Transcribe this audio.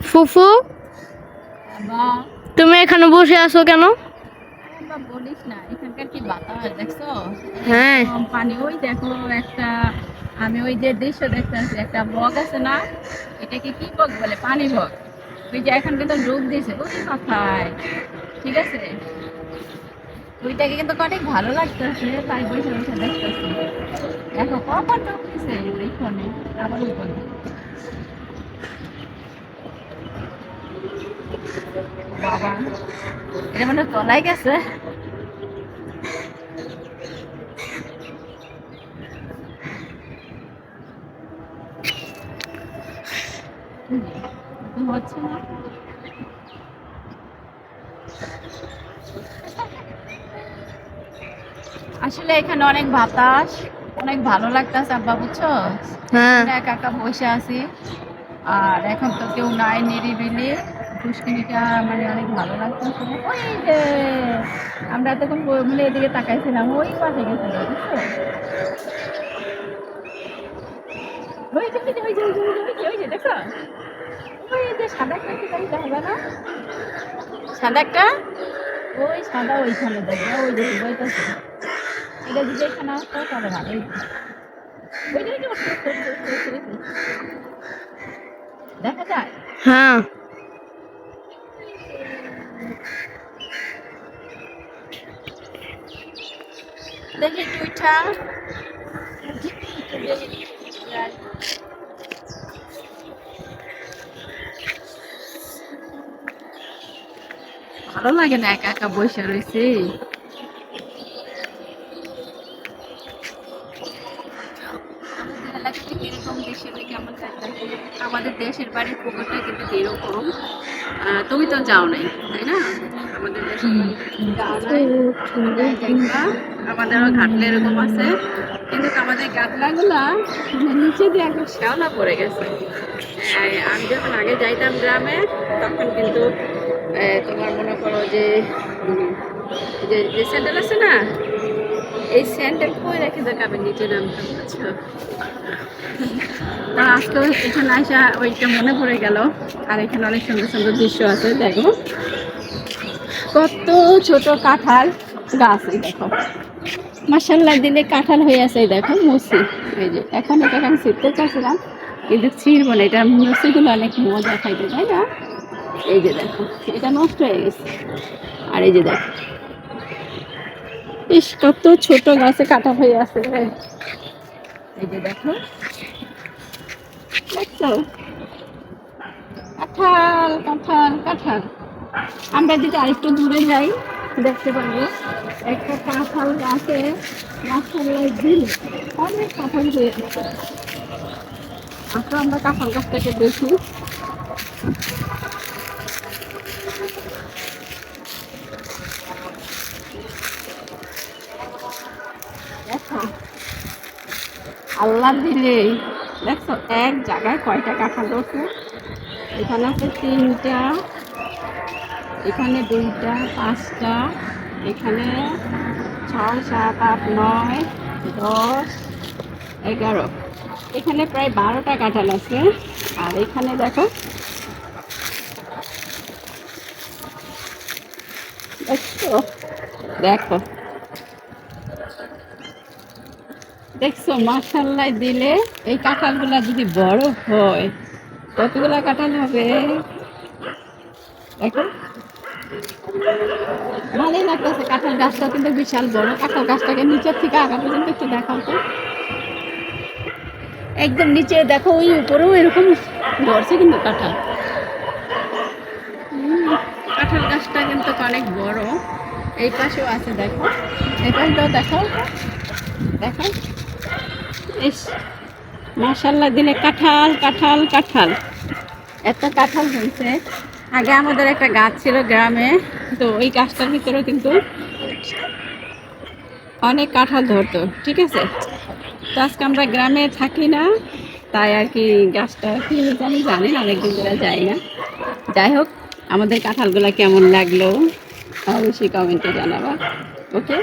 ফুফু, তুমি এখানে বসে আছো কেন? বলিস না, এখানকার কি বাতাস দেখছো? হ্যাঁ। পানি ওই দেখো একটা, আমি ওই যে দৃশ্য দেখতেছি, একটা বক আছে না, এটাকে কি বক বলে? পানি বক। ওই যে এখন কিন্তু ডুব দিছে ওই মাথায়, ঠিক আছে? ওইটাকে কিন্তু অনেক ভালো লাগতেছে, তাই বসে বসে দেখতেছি। দেখো কখন ডুব দিছে, এখানে আবার উপরে। বাবা, এটা মানে তলায় গেছে। হচ্ছে না। আসলে এখানে অনেক বাতাস, অনেক ভালো লাগতেছে আব্বা, বুঝছো? হ্যাঁ। একা একা বসে আছি, আর এখন তো কেউ নাই, নিরিবিলি পুষ্কিনিটা মানে অনেক ভালো লাগতেছে। ওই যে আমরা এতক্ষণ মানে এদিকে তাকাইছিলাম, ওই পাশে গেছিল, বুঝছো? ওই যে ওই যে ওই যে ওই যে ওই যে ওই যে দেখো, ওই যে সাদা একটা কি জানি দেখা না, সাদা একটা, ওই সাদা ওইখানে দেখবে, ওই যে বইতেছে। এটা যদি এখানে আসতো তাহলে ভালো হইতো। ওই যে দেখা যায়। হ্যাঁ। দেখি টুইটা ভালো লাগে না, একা একা বসে রয়েছি। আমাদের এলাকাতে কিরকম, দেশের কেমন থাকতে, আমাদের দেশের বাড়ির পুকুরটা কিন্তু কিরকম, তুমি তো যাও নাই তাই না? আমাদের দেশের বাড়িতে যাও নাই, দেখবা আমাদেরও ঘাটলে এরকম আছে, কিন্তু আমাদের গাটলাগুলা নিচে দিয়ে একদম শ্যাওলা পড়ে গেছে। আমি যখন আগে যাইতাম গ্রামে, তখন কিন্তু তোমার মনে করো যে যে স্যান্ডেল আছে না, এই স্যান্ডেল কই রেখে দেখ আমি নিচে নামতাম, বুঝছো? তা আজকে এখানে আসা ওইটা মনে পড়ে গেল। আর এখানে অনেক সুন্দর সুন্দর দৃশ্য আছে, দেখো কত ছোট কাঁঠাল গাছ, এই দেখো মাসাল্লাহ দিলে কাঁঠাল হয়ে আছে, এই দেখো মুসি। এই যে এখন এটা আমি ছিঁড়তে চাচ্ছিলাম, কিন্তু ছিঁড়বো না, এটা মুসিগুলো অনেক মজা খাইতে, তাই না? এই যে দেখো এটা নষ্ট হয়ে গেছে। আর এই যে দেখো, ইস কত ছোট গাছে কাঁঠাল হয়ে আছে। এই যে দেখো, দেখছো কাঁঠাল কাঁঠাল কাঁঠাল। আমরা যদি আরেকটু দূরে যাই দেখতে পাবো একটা কাঁঠাল গাছে মাশাআল্লাহ দিল অনেক কাঁঠাল হয়ে আছে। আসলে আমরা কাঁঠাল গাছটাকে দেখি। দেখো আল্লাহ দিলে, দেখছো এক জায়গায় কয়টা কাঁঠাল ধরছে। এখানে আছে 3টা, এখানে 2টা, 5টা, এখানে 6, 7, 8, 9, 10, 11, এখানে প্রায় 12টা কাঁঠাল আছে। আর এখানে দেখো, দেখছো দেখো দেখছো মাশাআল্লাহ দিলে এই কাঁঠালগুলা যদি বড় হয় কতগুলা কাঁঠাল হবে, দেখো ভালোই লাগতেছে। কাঁঠাল গাছটা কিন্তু বিশাল বড়, কাঁঠাল গাছটাকে নিচের থেকে আগা পর্যন্ত একটু দেখাও তো, একদম নিচে দেখো, ওই উপরেও এরকম ধরছে কিন্তু কাঁঠাল। কাঁঠাল গাছটা কিন্তু অনেক বড়। এই পাশেও আছে দেখো, এই পাশটাও দেখো, দেখো ইস মাশাআল্লাহ দিলে কাঁঠাল কাঁঠাল কাঁঠাল, এত কাঁঠাল হয়েছে। আগে আমাদের একটা গাছ ছিল গ্রামে, তো ওই গাছটার ভিতরেও কিন্তু অনেক কাঁঠাল ধরতো, ঠিক আছে? তো আজকে আমরা গ্রামে থাকি না, তাই আর কি গাছটা কি হয়েছে আমি জানি না, অনেকদিন ধরে যাই না। যাই হোক, আমাদের কাঁঠালগুলা কেমন লাগলো অবশ্যই কমেন্টে জানাবা, ওকে?